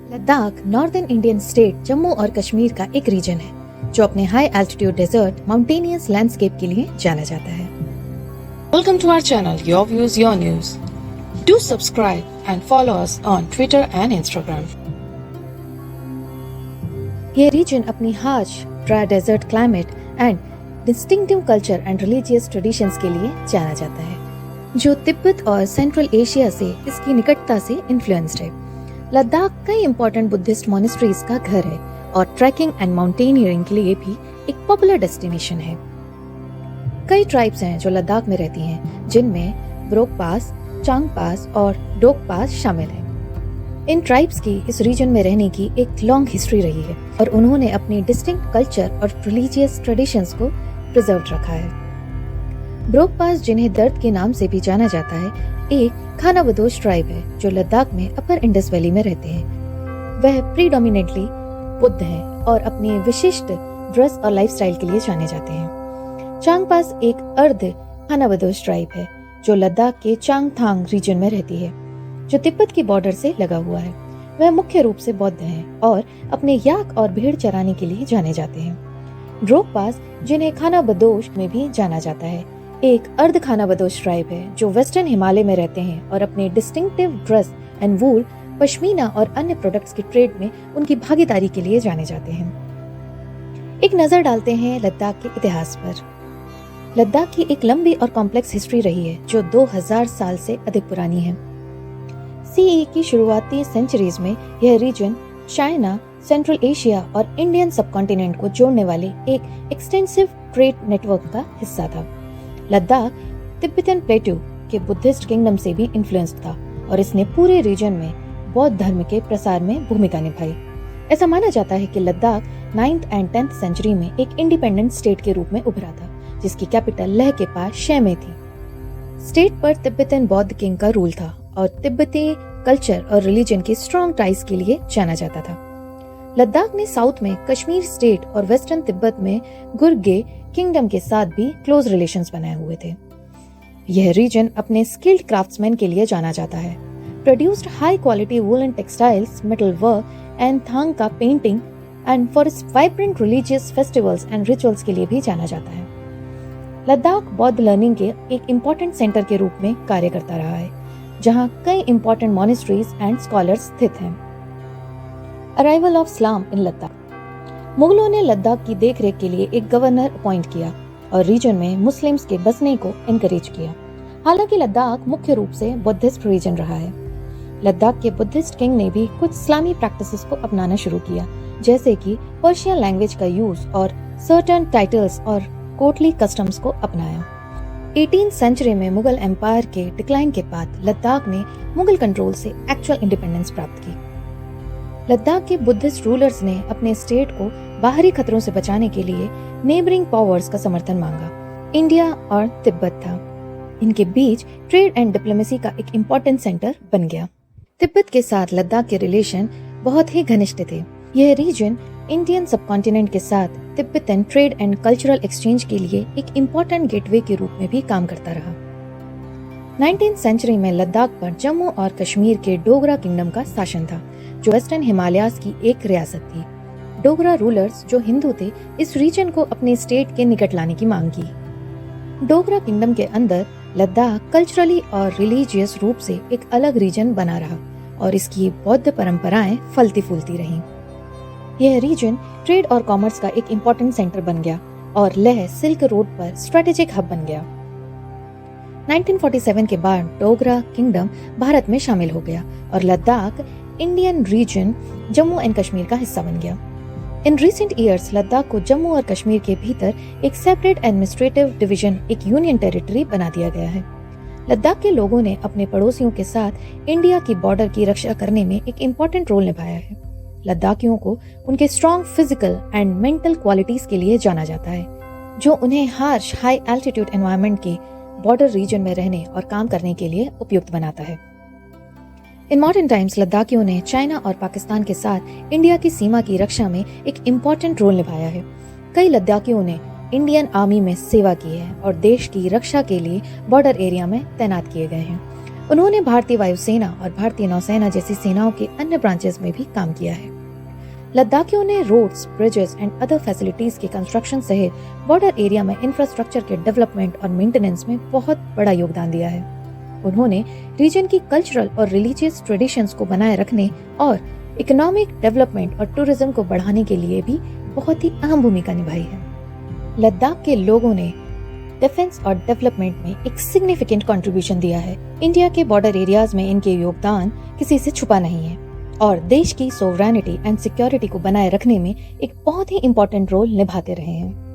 Ladakh northern Indian state Jammu और कश्मीर का एक रीजन है जो अपने high altitude desert mountainous landscape के लिए जाना जाता है। Welcome to our channel, Your Views, Your News. Do subscribe and follow us on Twitter and Instagram. यह रीजन अपनी harsh dry desert climate and distinctive culture and religious traditions के लिए जाना जाता है, जो तिब्बत और सेंट्रल एशिया से इसकी निकटता से इन्फ्लुएंस्ड है। लद्दाख कई इंपॉर्टेंट बुद्धिस्ट मॉनेस्ट्रीज का घर है और ट्रैकिंग एंड माउंटेनियरिंग के लिए भी एक पॉपुलर डेस्टिनेशन है। कई ट्राइब्स हैं जो लद्दाख में रहती हैं, जिनमें ब्रोक पास, चांग पास और डोक पास शामिल हैं। इन ट्राइब्स की इस रीजन में रहने की एक लॉन्ग हिस्ट्री रही है और उन्होंने अपनी डिस्टिंक्ट कल्चर और रिलीजियस ट्रेडिशंस को प्रिजर्व रखा है। ब्रोक पास, जिन्हें दर्द के नाम से भी जाना जाता है, एक खानाबदोश ट्राइब है जो लद्दाख में अपर इंडस वैली में रहते हैं। वह प्रीडोमिनेटली बुद्ध हैं और अपने विशिष्ट ड्रेस और लाइफस्टाइल के लिए जाने जाते हैं। चांग पास एक अर्ध खानाबदोश ट्राइब है जो लद्दाख के चांगथांग रीजन में रहती है, जो तिब्बत की बॉर्डर से लगा हुआ है। वह मुख्य रूप से बौद्ध हैं और अपने याक और भेड़ चराने के लिए जाने जाते हैं। ड्रोक पास, जिन्हें खानाबदोश में भी जाना जाता है, एक अर्ध खानाबदोश ट्राइब है जो वेस्टर्न हिमालय में रहते हैं और अपने distinctive dress and wool, pashmina और अन्य प्रोडक्ट्स की ट्रेड में उनकी भागीदारी के लिए जाने जाते हैं। एक नजर डालते हैं लद्दाख के इतिहास पर। लद्दाख की एक लंबी और कॉम्प्लेक्स हिस्ट्री रही है जो 2000 साल से अधिक पुरानी है। सीई की शुरुआती सेंचुरीज में यह रीजन चाइना, सेंट्रल एशिया और इंडियन सबकॉन्टिनेंट को जोड़ने वाले एक एक्सटेंसिव ट्रेड नेटवर्क का हिस्सा था। लद्दाख तिब्बतन प्लेट्यू के बुद्धिस्ट किंगडम से भी इन्फ्लुएंस्ड था और इसने पूरे रीजन में बौद्ध धर्म के प्रसार में भूमिका निभाई। ऐसा माना जाता है कि Ladakh 9th and 10th century में एक इंडिपेंडेंट स्टेट के रूप में उभरा था, जिसकी कैपिटल लेह के पास शे में थी। स्टेट पर तिब्बतन बौद्ध किंग का रूल था और तिब्बती कल्चर और रिलीजन के स्ट्रॉन्ग टाइज के लिए जाना जाता था। लद्दाख ने साउथ में कश्मीर स्टेट और वेस्टर्न तिब्बत में गुर्गे किंगडम के साथ भी क्लोज रिलेशंस बनाए हुए थे। यह रीजन अपने स्किल्ड क्राफ्ट्समैन के लिए जाना जाता है। Produced high quality woollen textiles, metal work and thangka painting and for its vibrant religious festivals and rituals के लिए भी जाना जाता है। लद्दाख बौद्ध लर्निंग के एक इम्पोर्टेंट सेंटर के रूप में कार्य करता रहा है, जहां कई इम्पोर्टेंट मॉनेस्ट्रीज एंड स्कॉलर्स स्थित हैं। अराइवल ऑफ इस्लाम इन लद्दाख। मुगलों ने लद्दाख की देखरेख के लिए एक गवर्नर अपॉइंट किया और रीजन में मुस्लिम्स के बसने को एनकरेज किया। हालांकि लद्दाख मुख्य रूप से बुद्धिस्ट रीजन रहा है। लद्दाख के बुद्धिस्ट किंग ने भी कुछ इस्लामी प्रैक्टिसेस को अपनाना शुरू किया, जैसे कि पर्शियन लैंग्वेज का यूज और सर्टेन टाइटल्स और कोर्टली कस्टम्स को अपनाया। 18th सेंचुरी में मुगल एम्पायर के डिक्लाइन के बाद लद्दाख ने मुगल कंट्रोल से एक्चुअल इंडिपेंडेंस प्राप्त की। लद्दाख के बुद्धिस्ट रूलर्स ने अपने स्टेट को बाहरी खतरों से बचाने के लिए नेबरिंग पावर्स का समर्थन मांगा। इंडिया और तिब्बत था। इनके बीच ट्रेड एंड डिप्लोमेसी का एक इम्पोर्टेंट सेंटर बन गया। तिब्बत के साथ लद्दाख के रिलेशन बहुत ही घनिष्ठ थे। यह रीजन इंडियन सबकॉन्टिनेंट के साथ Tibetan trade and cultural exchange के लिए एक इम्पोर्टेंट गेटवे के रूप में भी काम करता रहा। 19th सेंचुरी में लद्दाख पर जम्मू और कश्मीर के डोगरा किंगडम का शासन था, जो वेस्टर्न हिमालयाज की एक रियासत थी। डोगरा रूलर्स, जो हिंदू थे, इस रीजन को अपने स्टेट के निकट लाने की मांग की। डोगरा किंगडम के अंदर लद्दाख कल्चरली और रिलीजियस रूप से एक अलग रीजन बना रहा और इसकी बौद्ध परंपराएं फलती फूलती रहीं। यह रीजन ट्रेड और कॉमर्स का एक इम्पोर्टेंट सेंटर बन गया और लेह सिल्क रोड पर स्ट्रेटेजिक हब बन गया। 1947 के बाद डोगरा किंगडम भारत में शामिल हो गया और Ladakh Indian reason Jammu and Kashmir का हिस्सा बन गया। इन रिसेंट ईयर्स लद्दाख को जम्मू और कश्मीर के भीतर एक सेपरेट एडमिनिस्ट्रेटिव डिवीजन, एक यूनियन टेरिटरी बना दिया गया है। लद्दाख के लोगों ने अपने पड़ोसियों के साथ इंडिया की बॉर्डर की रक्षा करने में एक इम्पोर्टेंट रोल निभाया है। लद्दाखियों को उनके strong physical and mental qualities के लिए जाना जाता है, जो उन्हें हार्श हाई एल्टीट्यूड एनवायरनमेंट के बॉर्डर रीजन में रहने और काम करने के लिए उपयुक्त बनाता है। इन मॉडर्न टाइम्स लद्दाखियों ने चाइना और पाकिस्तान के साथ इंडिया की सीमा की रक्षा में एक इम्पोर्टेंट रोल निभाया है। कई लद्दाखियों ने इंडियन आर्मी में सेवा की है और देश की रक्षा के लिए बॉर्डर एरिया में तैनात किए गए हैं। उन्होंने भारतीय वायुसेना और भारतीय नौसेना जैसी सेनाओं के अन्य ब्रांचेस में भी काम किया है। लद्दाखियों ने roads, bridges and other facilities के कंस्ट्रक्शन सहित बॉर्डर एरिया में इंफ्रास्ट्रक्चर के डेवलपमेंट और मेंटेनेंस में बहुत बड़ा योगदान दिया है। उन्होंने रीजन की कल्चरल और रिलीजियस ट्रेडिशंस को बनाए रखने और इकोनॉमिक डेवलपमेंट और टूरिज्म को बढ़ाने के लिए भी बहुत ही अहम भूमिका निभाई है। लद्दाख के लोगों ने डिफेंस और डेवलपमेंट में एक सिग्निफिकेंट कंट्रीब्यूशन दिया है। इंडिया के बॉर्डर एरियाज में इनके योगदान किसी से छुपा नहीं है और देश की सोवरेनिटी एंड सिक्योरिटी को बनाए रखने में एक बहुत ही इम्पोर्टेंट रोल निभाते रहे हैं।